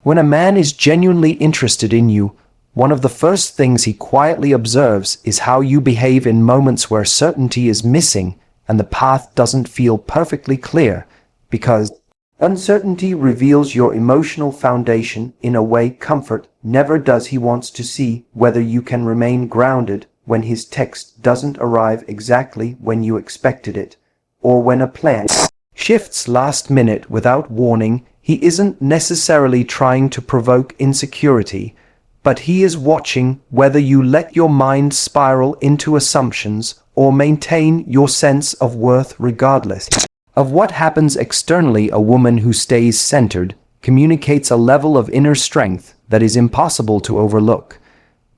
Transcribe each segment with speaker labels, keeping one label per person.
Speaker 1: When a man is genuinely interested in you, one of the first things he quietly observes is how you behave in moments where certainty is missing and the path doesn't feel perfectly clear, because uncertainty reveals your emotional foundation in a way comfort never does. He wants to see whether you can remain grounded when his text doesn't arrive exactly when you expected it, or when a plan shifts last minute without warning. He isn't necessarily trying to provoke insecurity, but he is watching whether you let your mind spiral into assumptions or maintain your sense of worth regardless of what happens externally. A woman who stays centered communicates a level of inner strength that is impossible to overlook.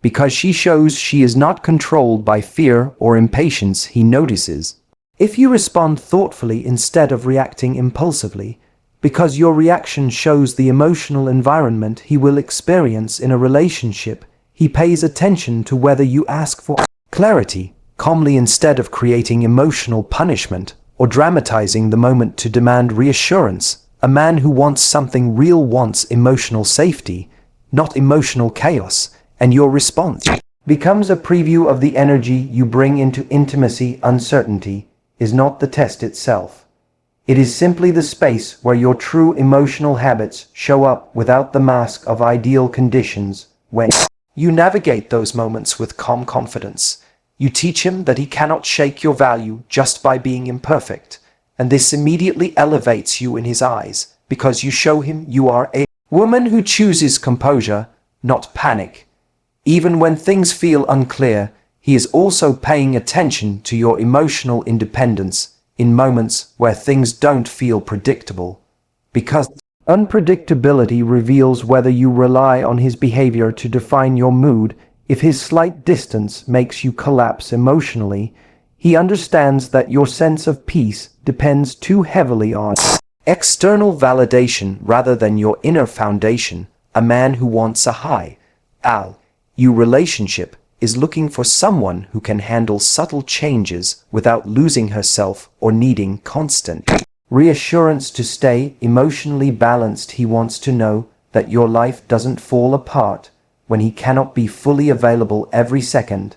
Speaker 1: Because she shows she is not controlled by fear or impatience, he notices if you respond thoughtfully instead of reacting impulsively, because your reaction shows the emotional environment he will experience in a relationship. He pays attention to whether you ask for clarity calmly instead of creating emotional punishment or dramatizing the moment to demand reassurance. A man who wants something real wants emotional safety, not emotional chaos, and your response becomes a preview of the energy you bring into intimacy. Uncertainty is not the test itself. It is simply the space where your true emotional habits show up without the mask of ideal conditions. When you navigate those moments with calm confidence, you teach him that he cannot shake your value just by being imperfect, and this immediately elevates you in his eyes because you show him you are a woman who chooses composure, not panic. Even when things feel unclear, he is also paying attention to your emotional independence in moments where things don't feel predictable, because unpredictability reveals whether you rely on his behavior to define your mood. If his slight distance makes you collapse emotionally, he understands that your sense of peace depends too heavily on external validation rather than your inner foundation. A man who wants a high-value relationship is looking for someone who can handle subtle changes without losing herself or needing constant reassurance to stay emotionally balanced. He wants to know that your life doesn't fall apart when he cannot be fully available every second,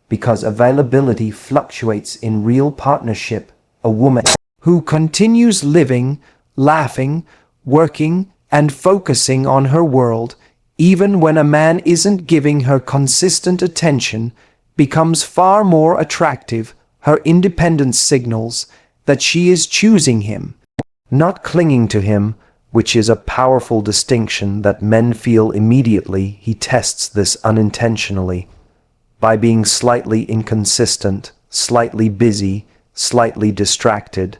Speaker 1: because availability fluctuates in real partnership. A woman who continues living, laughing, working, and focusing on her world, even when a man isn't giving her consistent attention, becomes far more attractive. Her independence signals that she is choosing him, not clinging to him, which is a powerful distinction that men feel immediately. He tests this unintentionally by being slightly inconsistent, slightly busy, slightly distracted,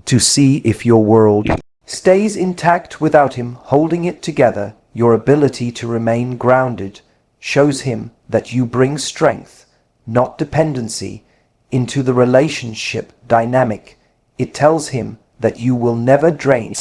Speaker 1: to see if your world stays intact without him holding it together. Your ability to remain grounded shows him that you bring strength, not dependency, into the relationship dynamic. It tells him that you will never drain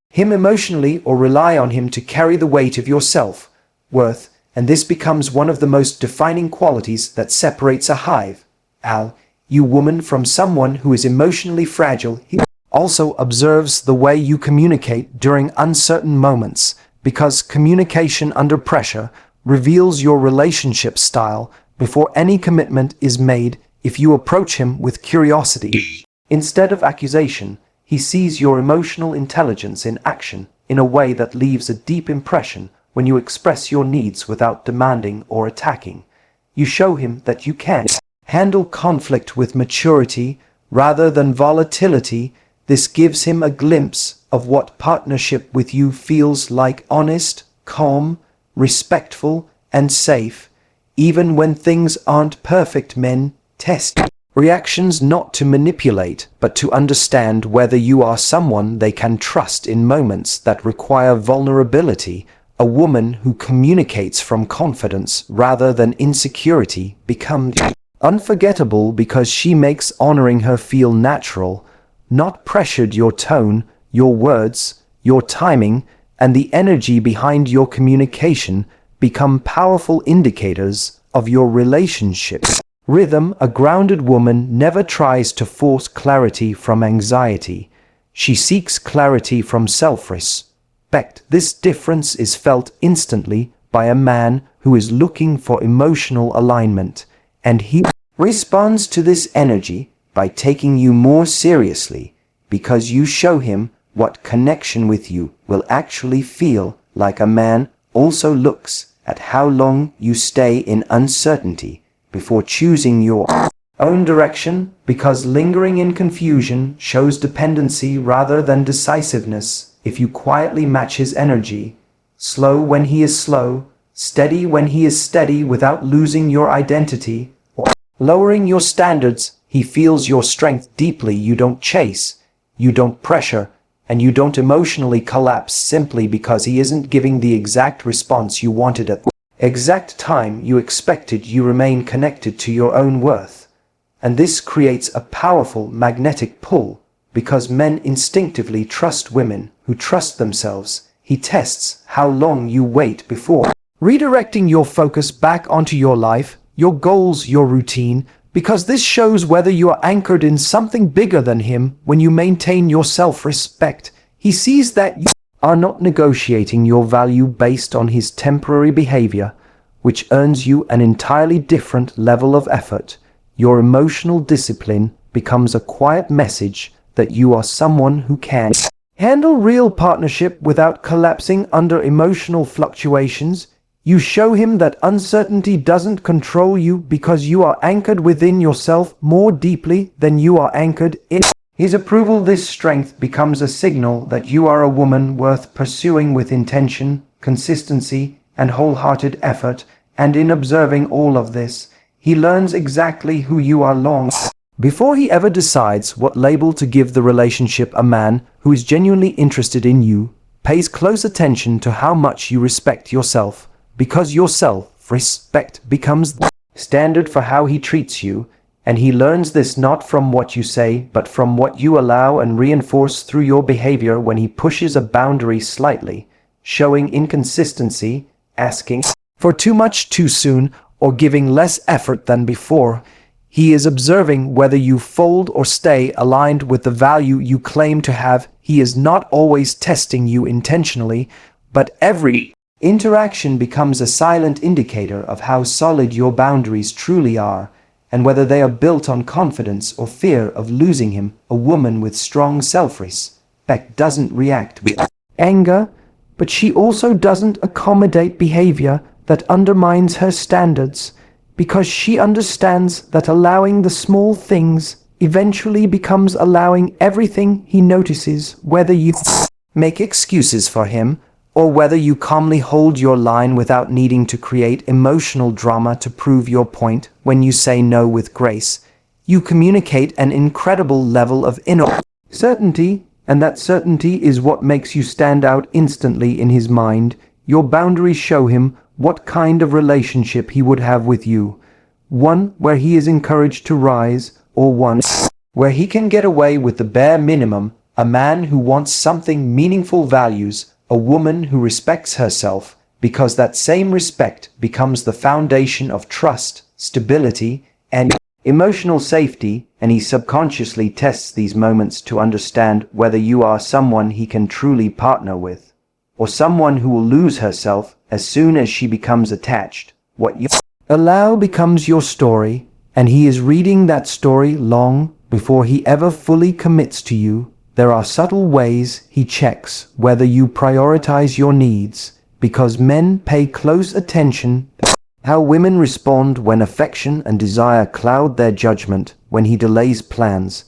Speaker 1: him emotionally or rely on him to carry the weight of your self-worth, and this becomes one of the most defining qualities that separates a high-value woman from someone who is emotionally fragile. He also observes the way you communicate during uncertain moments, because communication under pressure reveals your relationship style before any commitment is made. If you approach him with curiosity instead of accusation, he sees your emotional intelligence in action in a way that leaves a deep impression. When you express your needs without demanding or attacking, you show him that you can handle conflict with maturity rather than volatility. This gives him a glimpse of what partnership with you feels like: honest, calm, respectful, and safe. Even when things aren't perfect, men test reactions not to manipulate, but to understand whether you are someone they can trust in moments that require vulnerability. A woman who communicates from confidence rather than insecurity becomes unforgettable because she makes honoring her feel natural, not pressured. Your tone, your words, your timing, and the energy behind your communication become powerful indicators of your relationship's rhythm. A grounded woman never tries to force clarity from anxiety. She seeks clarity from self-respect. This difference is felt instantly by a man who is looking for emotional alignment, and he responds to this energy by taking you more seriously because you show him what connection with you will actually feel like. A man also looks at how long you stay in uncertainty before choosing your own direction, because lingering in confusion shows dependency rather than decisiveness. If you quietly match his energy, slow when he is slow, steady when he is steady without losing your identity or lowering your standards, he feels your strength deeply. You don't chase, you don't pressure, and you don't emotionally collapse simply because he isn't giving the exact response you wanted at the exact time you expected. You remain connected to your own worth. And this creates a powerful magnetic pull because men instinctively trust women who trust themselves. He tests how long you wait before redirecting your focus back onto your life, your goals, your routine, because this shows whether you are anchored in something bigger than him. When you maintain your self-respect, he sees that you are not negotiating your value based on his temporary behavior, which earns you an entirely different level of effort. Your emotional discipline becomes a quiet message that you are someone who can handle real partnership without collapsing under emotional fluctuations. You show him that uncertainty doesn't control you because you are anchored within yourself more deeply than you are anchored in his approval. This strength becomes a signal that you are a woman worth pursuing with intention, consistency, and wholehearted effort. And in observing all of this, he learns exactly who you are long before he ever decides what label to give the relationship. A man who is genuinely interested in you pays close attention to how much you respect yourself, because your self-respect becomes the standard for how he treats you, and he learns this not from what you say, but from what you allow and reinforce through your behavior. When he pushes a boundary slightly, showing inconsistency, asking for too much too soon, or giving less effort than before, he is observing whether you fold or stay aligned with the value you claim to have. He is not always testing you intentionally, but every interaction becomes a silent indicator of how solid your boundaries truly are, and whether they are built on confidence or fear of losing him. A woman with strong self-respect doesn't react with anger, but she also doesn't accommodate behavior that undermines her standards, because she understands that allowing the small things eventually becomes allowing everything. He notices whether you make excuses for him or whether you calmly hold your line without needing to create emotional drama to prove your point. When you say no with grace, you communicate an incredible level of inner certainty, and that certainty is what makes you stand out instantly in his mind. Your boundaries show him what kind of relationship he would have with you. One where he is encouraged to rise, or one where he can get away with the bare minimum. A man who wants something meaningful values a woman who respects herself, because that same respect becomes the foundation of trust, stability, and emotional safety. And he subconsciously tests these moments to understand whether you are someone he can truly partner with, or someone who will lose herself as soon as she becomes attached. What you allow becomes your story, and he is reading that story long before he ever fully commits to you. There are subtle ways he checks whether you prioritize your needs, because men pay close attention to how women respond when affection and desire cloud their judgment. When he delays plans,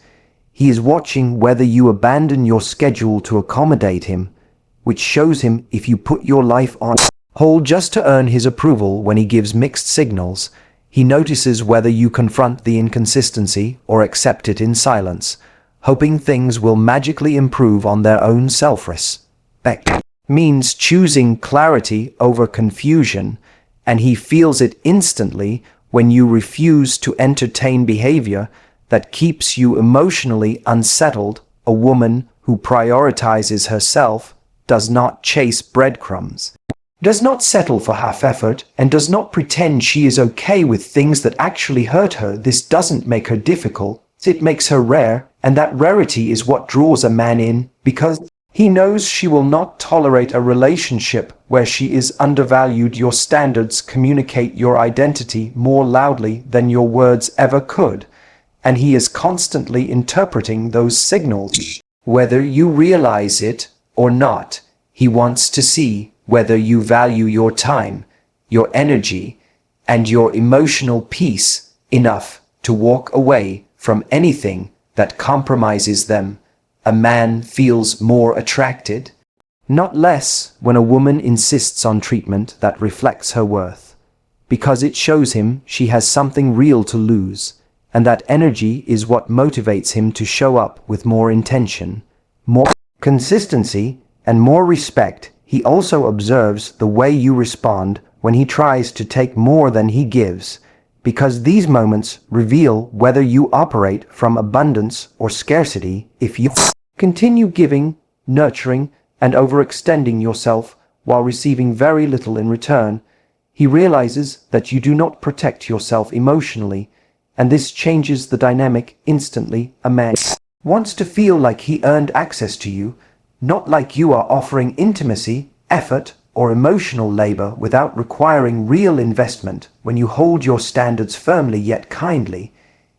Speaker 1: he is watching whether you abandon your schedule to accommodate him, which shows him if you put your life on hold just to earn his approval. When he gives mixed signals, he notices whether you confront the inconsistency or accept it in silence, hoping things will magically improve on their own. Self-respect means choosing clarity over confusion, and he feels it instantly when you refuse to entertain behavior that keeps you emotionally unsettled. A woman who prioritizes herself does not chase breadcrumbs, does not settle for half effort, and does not pretend she is okay with things that actually hurt her. This doesn't make her difficult, it makes her rare, and that rarity is what draws a man in, because He knows she will not tolerate a relationship where she is undervalued. Your standards communicate your identity more loudly than your words ever could, and he is constantly interpreting those signals. Whether you realize it or not, he wants to see whether you value your time, your energy, and your emotional peace enough to walk away from anything that compromises them. A man feels more attracted, not less, when a woman insists on treatment that reflects her worth, because it shows him she has something real to lose, and that energy is what motivates him to show up with more intention, more consistency, and more respect. He also observes the way you respond when he tries to take more than he gives, because these moments reveal whether you operate from abundance or scarcity. If you continue giving, nurturing, and overextending yourself while receiving very little in return, he realizes that you do not protect yourself emotionally, and this changes the dynamic instantly. A man wants to feel like he earned access to you, not like you are offering intimacy, effort, or emotional labor without requiring real investment. When you hold your standards firmly yet kindly,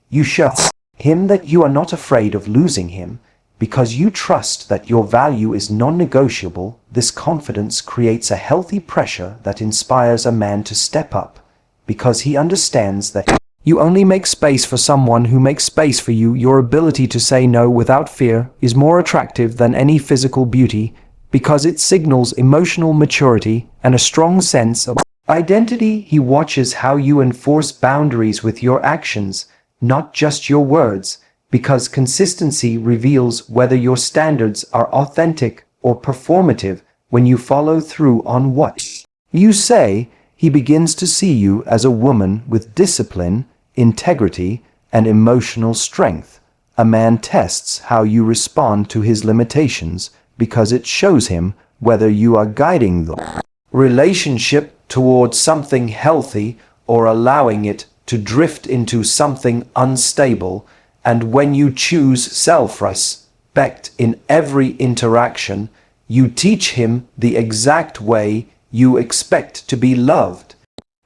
Speaker 1: you show him that you are not afraid of losing him, because you trust that your value is non-negotiable. This confidence creates a healthy pressure that inspires a man to step up, because he understands that you only make space for someone who makes space for you. Your ability to say no without fear is more attractive than any physical beauty, because it signals emotional maturity and a strong sense of identity. He watches how you enforce boundaries with your actions, not just your words, because consistency reveals whether your standards are authentic or performative. When you follow through on what you say, he begins to see you as a woman with discipline, integrity, and emotional strength. A man tests how you respond to his limitations, because it shows him whether you are guiding the relationship towards something healthy or allowing it to drift into something unstable. And when you choose self-respect in every interaction, you teach him the exact way you expect to be loved,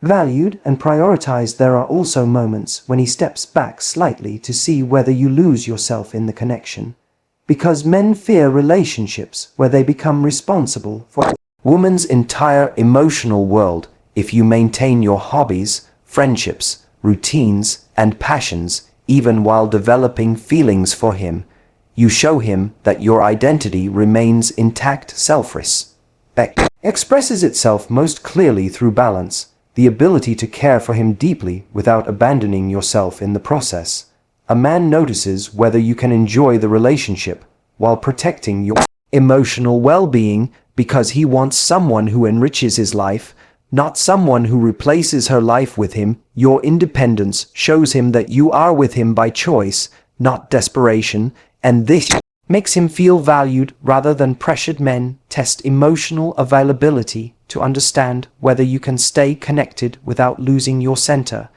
Speaker 1: valued, and prioritized. There are also moments when he steps back slightly to see whether you lose yourself in the connection, because men fear relationships where they become responsible for a woman's entire emotional world. If you maintain your hobbies, friendships, routines, and passions, even while developing feelings for him, you show him that your identity remains intact. Self-respect expresses itself most clearly through balance, the ability to care for him deeply without abandoning yourself in the process. A man notices whether you can enjoy the relationship while protecting your emotional well-being, because he wants someone who enriches his life, not someone who replaces her life with him. Your independence shows him that you are with him by choice, not desperation, and this makes him feel valued rather than pressured. Men test emotional availability to understand whether you can stay connected without losing your center,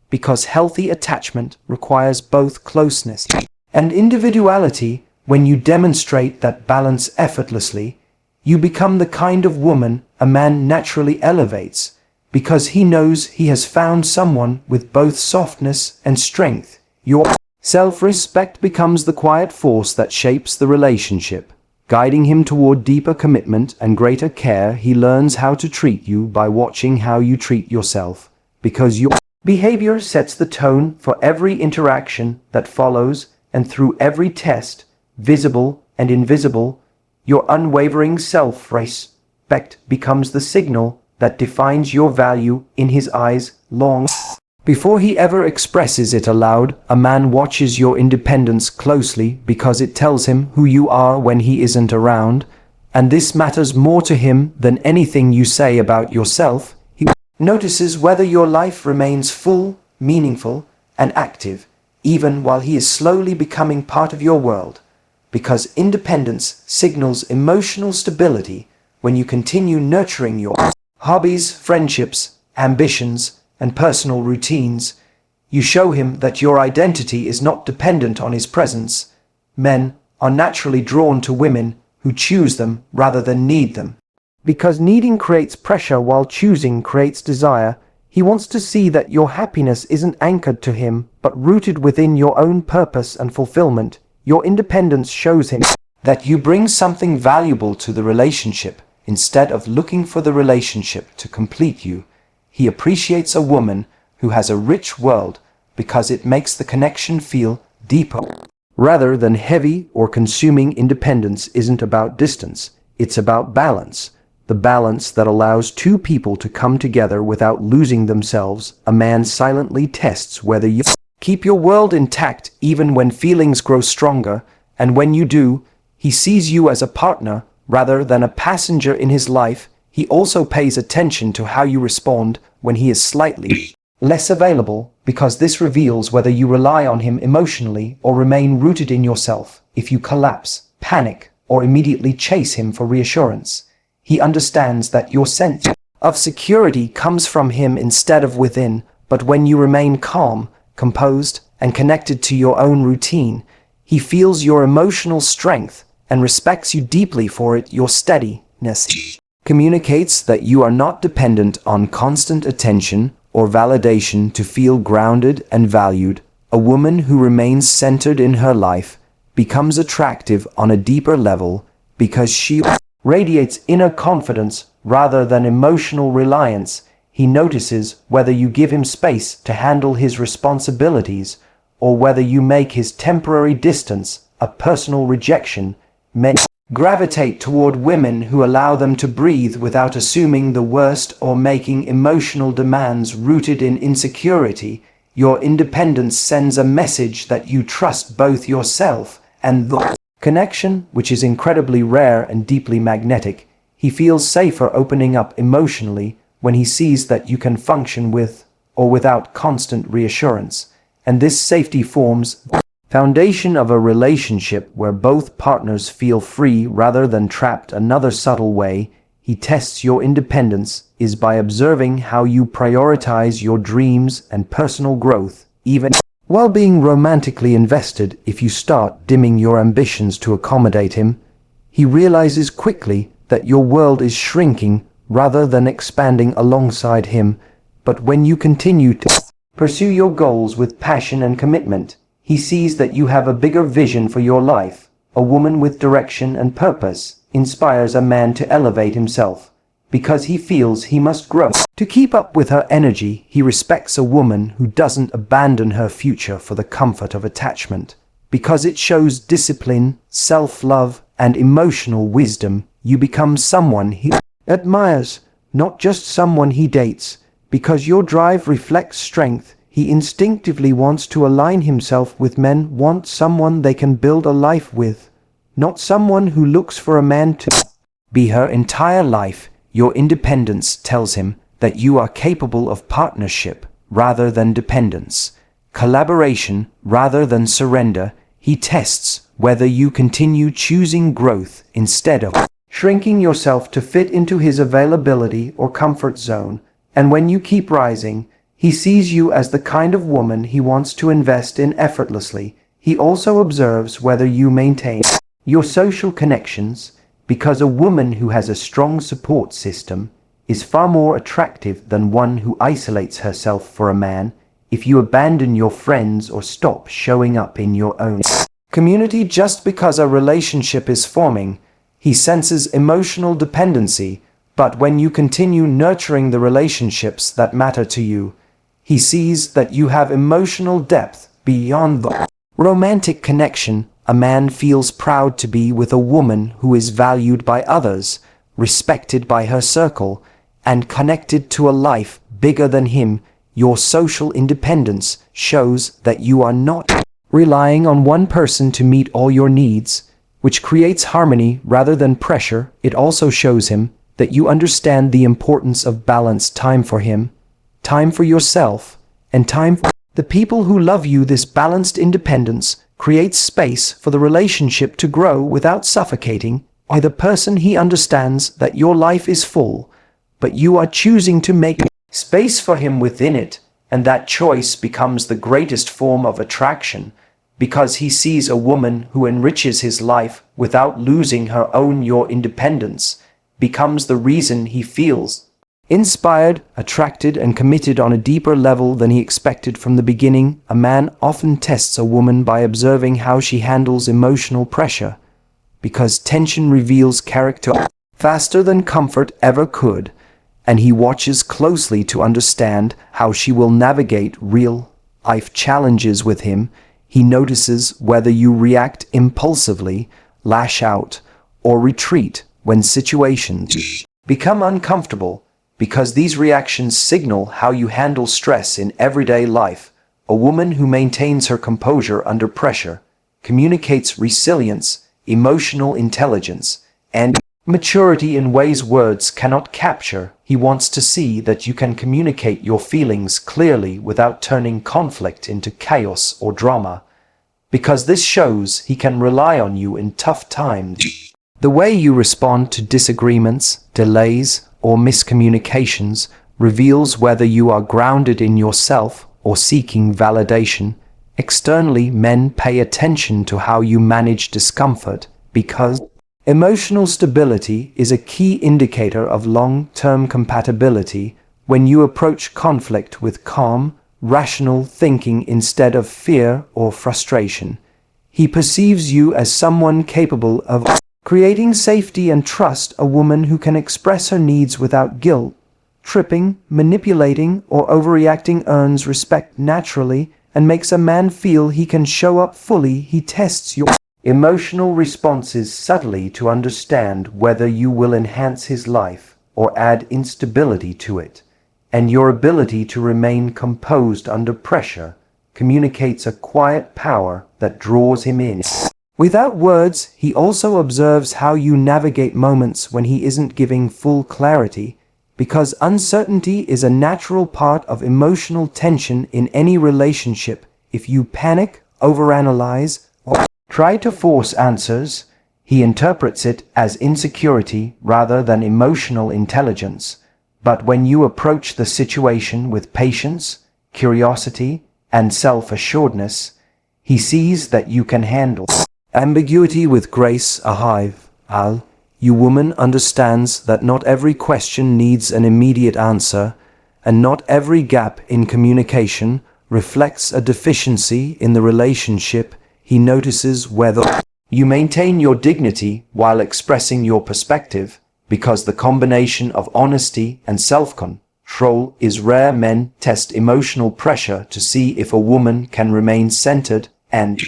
Speaker 1: because healthy attachment requires both closeness and individuality. When you demonstrate that balance effortlessly, you become the kind of woman a man naturally elevates, because he knows he has found someone with both softness and strength. Your self-respect becomes the quiet force that shapes the relationship, guiding him toward deeper commitment and greater care. He learns how to treat you by watching how you treat yourself, because your behavior sets the tone for every interaction that follows, and through every test, visible and invisible, your unwavering self-respect becomes the signal that defines your value in his eyes. Long before he ever expresses it aloud, a man watches your independence closely, because it tells him who you are when he isn't around, and this matters more to him than anything you say about yourself. He notices whether your life remains full, meaningful, and active, even while he is slowly becoming part of your world, because independence signals emotional stability. When you continue nurturing your hobbies, friendships, ambitions, and personal routines, you show him that your identity is not dependent on his presence. Men are naturally drawn to women who choose them rather than need them. Because needing creates pressure while choosing creates desire, he wants to see that your happiness isn't anchored to him, but rooted within your own purpose and fulfillment. Your independence shows him that you bring something valuable to the relationship instead of looking for the relationship to complete you. He appreciates a woman who has a rich world because it makes the connection feel deeper. Rather than heavy or consuming, independence isn't about distance, it's about balance. The balance that allows two people to come together without losing themselves. A man silently tests whether you keep your world intact even when feelings grow stronger, and when you do, he sees you as a partner rather than a passenger in his life. He also pays attention to how you respond when he is slightly less available, because this reveals whether you rely on him emotionally or remain rooted in yourself. If you collapse, panic, or immediately chase him for reassurance, he understands that your sense of security comes from him instead of within. But when you remain calm, composed, and connected to your own routine, he feels your emotional strength and respects you deeply for it. Your steadiness communicates that you are not dependent on constant attention or validation to feel grounded and valued. A woman who remains centered in her life becomes attractive on a deeper level because she radiates inner confidence rather than emotional reliance. He notices whether you give him space to handle his responsibilities or whether you make his temporary distance a personal rejection. Men gravitate toward women who allow them to breathe without assuming the worst or making emotional demands rooted in insecurity. Your independence sends a message that you trust both yourself and the connection, which is incredibly rare and deeply magnetic. He feels safer opening up emotionally when he sees that you can function with or without constant reassurance. And this safety forms the foundation of a relationship where both partners feel free rather than trapped. Another subtle way he tests your independence is by observing how you prioritize your dreams and personal growth, even while being romantically invested. If you start dimming your ambitions to accommodate him, he realizes quickly that your world is shrinking rather than expanding alongside him. But when you continue to pursue your goals with passion and commitment, he sees that you have a bigger vision for your life. A woman with direction and purpose inspires a man to elevate himself because he feels he must grow to keep up with her energy. He respects a woman who doesn't abandon her future for the comfort of attachment because it shows discipline, self-love, and emotional wisdom. You become someone he admires, not just someone he dates. Because your drive reflects strength, he instinctively wants to align himself with men. Want someone they can build a life with, not someone who looks for a man to be her entire life. Your independence tells him that you are capable of partnership rather than dependence, collaboration rather than surrender. He tests whether you continue choosing growth instead of shrinking yourself to fit into his availability or comfort zone. And when you keep rising, he sees you as the kind of woman he wants to invest in effortlessly. He also observes whether you maintain your social connections, because a woman who has a strong support system is far more attractive than one who isolates herself for a man. If you abandon your friends or stop showing up in your own community just because a relationship is forming, he senses emotional dependency. But when you continue nurturing the relationships that matter to you, he sees that you have emotional depth beyond the romantic connection. A man feels proud to be with a woman who is valued by others, respected by her circle, and connected to a life bigger than him. Your social independence shows that you are not relying on one person to meet all your needs, which creates harmony rather than pressure. It also shows him that you understand the importance of balanced time for him, time for yourself, and time for the people who love you. This balanced independence creates space for the relationship to grow without suffocating. By the person he understands that your life is full, but you are choosing to make space for him within it, and that choice becomes the greatest form of attraction. because he sees a woman who enriches his life without losing her own your independence, becomes the reason he feels inspired, attracted, and committed on a deeper level than he expected from the beginning. A man often tests a woman by observing how she handles emotional pressure, because tension reveals character faster than comfort ever could, and he watches closely to understand how she will navigate real-life challenges with him. He notices whether you react impulsively, lash out, or retreat when situations become uncomfortable, because these reactions signal how you handle stress in everyday life. A woman who maintains her composure under pressure communicates resilience, emotional intelligence, and maturity in ways words cannot capture. He wants to see that you can communicate your feelings clearly without turning conflict into chaos or drama, because this shows he can rely on you in tough times. The way you respond to disagreements, delays, or miscommunications reveals whether you are grounded in yourself or seeking validation. Externally, men pay attention to how you manage discomfort, because emotional stability is a key indicator of long-term compatibility. When you approach conflict with calm, rational thinking instead of fear or frustration, he perceives you as someone capable of creating safety and trust. A woman who can express her needs without guilt, tripping, manipulating, or overreacting earns respect naturally and makes a man feel he can show up fully. He tests your emotional responses subtly to understand whether you will enhance his life or add instability to it, and your ability to remain composed under pressure communicates a quiet power that draws him in. Without words, he also observes how you navigate moments when he isn't giving full clarity, because uncertainty is a natural part of emotional tension in any relationship. If you panic, overanalyze, or try to force answers, he interprets it as insecurity rather than emotional intelligence. But when you approach the situation with patience, curiosity, and self-assuredness, he sees that you can handle ambiguity with grace. You woman understands that not every question needs an immediate answer, and not every gap in communication reflects a deficiency in the relationship. He notices whether you maintain your dignity while expressing your perspective, because the combination of honesty and self-control is rare. Men test emotional pressure to see if a woman can remain centered and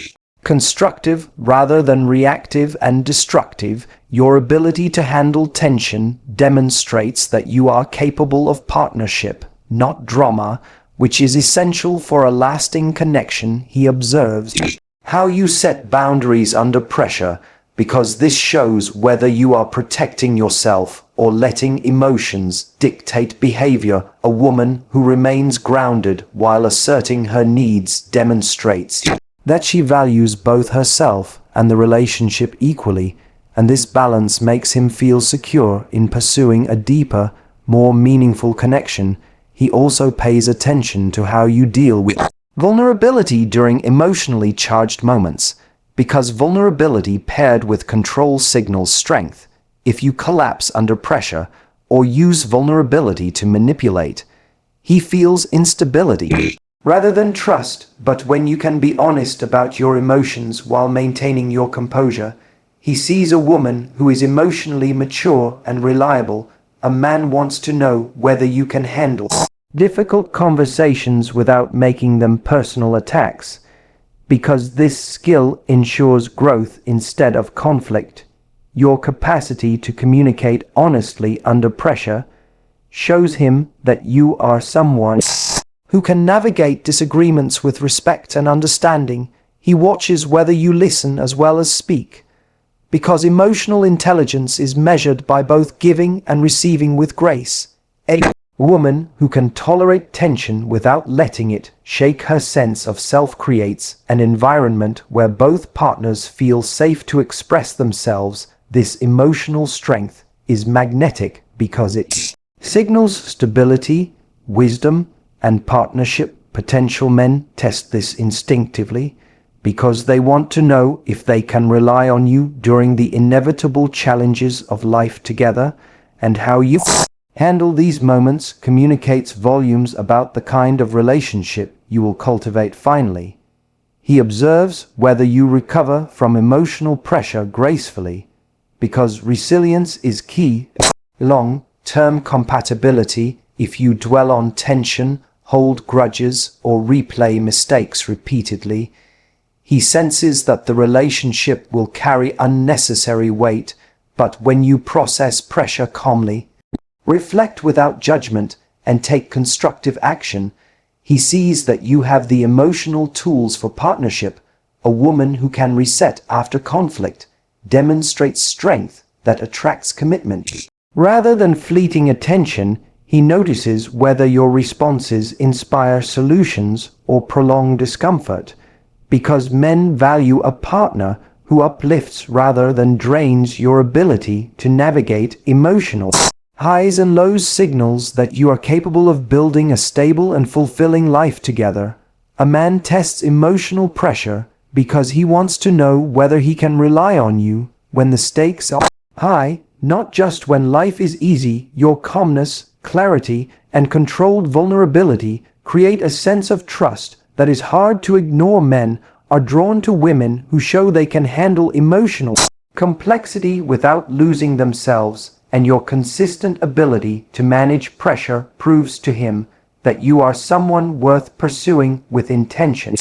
Speaker 1: constructive rather than reactive and destructive. Your ability to handle tension demonstrates that you are capable of partnership, not drama, which is essential for a lasting connection. He observes how you set boundaries under pressure, because this shows whether you are protecting yourself or letting emotions dictate behavior. A woman who remains grounded while asserting her needs demonstrates that she values both herself and the relationship equally, and this balance makes him feel secure in pursuing a deeper, more meaningful connection. He also pays attention to how you deal with vulnerability during emotionally charged moments, because vulnerability paired with control signals strength. If you collapse under pressure or use vulnerability to manipulate, he feels instability rather than trust. But when you can be honest about your emotions while maintaining your composure, he sees a woman who is emotionally mature and reliable. A man wants to know whether you can handle difficult conversations without making them personal attacks, because this skill ensures growth instead of conflict. Your capacity to communicate honestly under pressure shows him that you are someone who can navigate disagreements with respect and understanding. He watches whether you listen as well as speak, because emotional intelligence is measured by both giving and receiving with grace. A woman who can tolerate tension without letting it shake her sense of self creates an environment where both partners feel safe to express themselves. This emotional strength is magnetic because it signals stability, wisdom, and partnership potential. Men test this instinctively, because they want to know if they can rely on you during the inevitable challenges of life together, and how you handle these moments communicates volumes about the kind of relationship you will cultivate finally. He observes whether you recover from emotional pressure gracefully, because resilience is key to long-term compatibility. If you dwell on tension, hold grudges, or replay mistakes repeatedly, he senses that the relationship will carry unnecessary weight. But when you process pressure calmly, reflect without judgment, and take constructive action, he sees that you have the emotional tools for partnership. A woman who can reset after conflict demonstrates strength that attracts commitment. Rather than fleeting attention, he notices whether your responses inspire solutions or prolong discomfort, because men value a partner who uplifts rather than drains. Your ability to navigate emotional highs and lows signals that you are capable of building a stable and fulfilling life together. A man tests emotional pressure because he wants to know whether he can rely on you when the stakes are high, not just when life is easy. Your calmness, clarity, and controlled vulnerability create a sense of trust that is hard to ignore. Men are drawn to women who show they can handle emotional complexity without losing themselves, and your consistent ability to manage pressure proves to him that you are someone worth pursuing with intention.